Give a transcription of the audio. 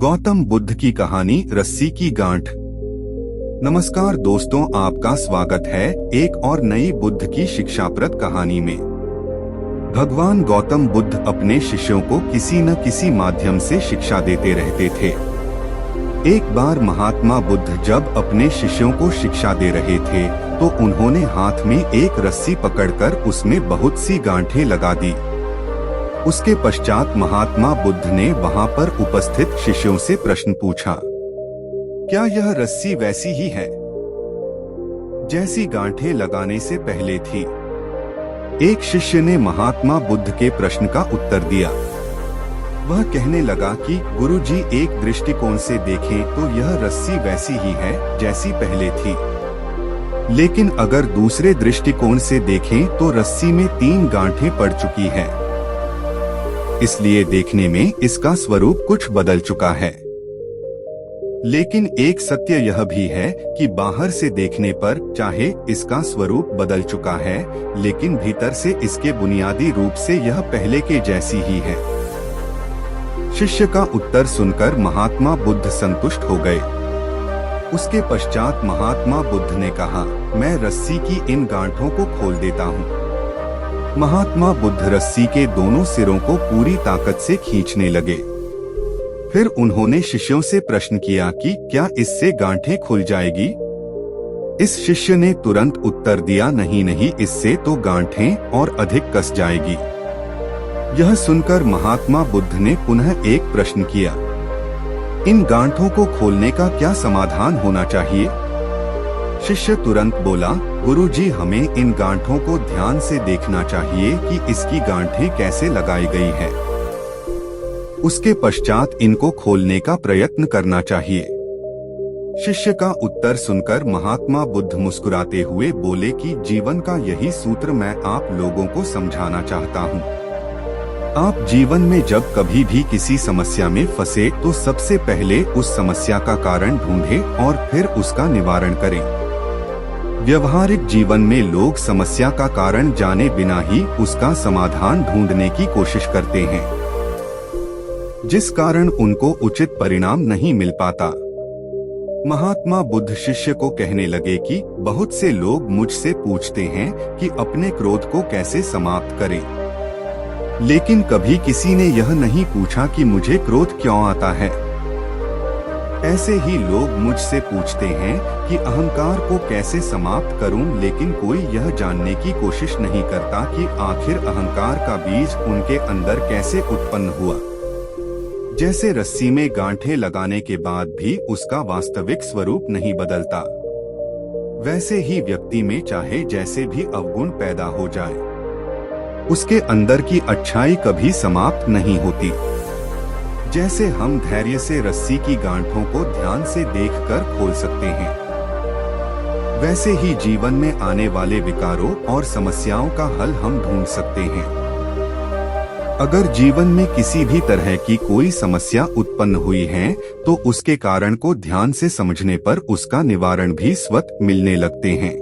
गौतम बुद्ध की कहानी रस्सी की गांठ। नमस्कार दोस्तों, आपका स्वागत है एक और नई बुद्ध की शिक्षाप्रद कहानी में। भगवान गौतम बुद्ध अपने शिष्यों को किसी न किसी माध्यम से शिक्षा देते रहते थे। एक बार महात्मा बुद्ध जब अपने शिष्यों को शिक्षा दे रहे थे तो उन्होंने हाथ में एक रस्सी पकड़कर उसमें बहुत सी गांठें लगा दी। उसके पश्चात महात्मा बुद्ध ने वहां पर उपस्थित शिष्यों से प्रश्न पूछा, क्या यह रस्सी वैसी ही है जैसी गांठें लगाने से पहले थी? एक शिष्य ने महात्मा बुद्ध के प्रश्न का उत्तर दिया। वह कहने लगा कि गुरुजी, एक दृष्टिकोण से देखें तो यह रस्सी वैसी ही है जैसी पहले थी, लेकिन अगर दूसरे दृष्टिकोण से देखें तो रस्सी में 3 गांठें पड़ चुकी हैं। इसलिए देखने में इसका स्वरूप कुछ बदल चुका है। लेकिन एक सत्य यह भी है कि बाहर से देखने पर चाहे इसका स्वरूप बदल चुका है, लेकिन भीतर से इसके बुनियादी रूप से यह पहले के जैसी ही है। शिष्य का उत्तर सुनकर महात्मा बुद्ध संतुष्ट हो गए। उसके पश्चात महात्मा बुद्ध ने कहा, मैं रस्सी की इन गांठों को खोल देता हूँ। महात्मा बुद्ध रस्सी के दोनों सिरों को पूरी ताकत से खींचने लगे। फिर उन्होंने शिष्यों से प्रश्न किया कि क्या इससे गांठें खुल जाएगी? इस शिष्य ने तुरंत उत्तर दिया, नहीं नहीं, इससे तो गांठें और अधिक कस जाएगी। यह सुनकर महात्मा बुद्ध ने पुनः एक प्रश्न किया, इन गांठों को खोलने का क्या समाधान होना चाहिए? शिष्य तुरंत बोला, गुरुजी, हमें इन गांठों को ध्यान से देखना चाहिए कि इसकी गांठें कैसे लगाई गई हैं। उसके पश्चात इनको खोलने का प्रयत्न करना चाहिए। शिष्य का उत्तर सुनकर महात्मा बुद्ध मुस्कुराते हुए बोले कि जीवन का यही सूत्र मैं आप लोगों को समझाना चाहता हूँ। आप जीवन में जब कभी भी किसी समस्या में फंसे तो सबसे पहले उस समस्या का कारण ढूंढें और फिर उसका निवारण करें। व्यवहारिक जीवन में लोग समस्या का कारण जाने बिना ही उसका समाधान ढूंढने की कोशिश करते हैं, जिस कारण उनको उचित परिणाम नहीं मिल पाता। महात्मा बुद्ध शिष्य को कहने लगे कि बहुत से लोग मुझसे पूछते हैं कि अपने क्रोध को कैसे समाप्त करें, लेकिन कभी किसी ने यह नहीं पूछा कि मुझे क्रोध क्यों आता है। ऐसे ही लोग मुझसे पूछते हैं कि अहंकार को कैसे समाप्त करूं, लेकिन कोई यह जानने की कोशिश नहीं करता कि आखिर अहंकार का बीज उनके अंदर कैसे उत्पन्न हुआ। जैसे रस्सी में गांठें लगाने के बाद भी उसका वास्तविक स्वरूप नहीं बदलता, वैसे ही व्यक्ति में चाहे जैसे भी अवगुण पैदा हो जाए, उसके अंदर की अच्छाई कभी समाप्त नहीं होती। जैसे हम धैर्य से रस्सी की गांठों को ध्यान से देखकर खोल सकते हैं, वैसे ही जीवन में आने वाले विकारों और समस्याओं का हल हम ढूंढ सकते हैं। अगर जीवन में किसी भी तरह की कोई समस्या उत्पन्न हुई है तो उसके कारण को ध्यान से समझने पर उसका निवारण भी स्वतः मिलने लगते हैं।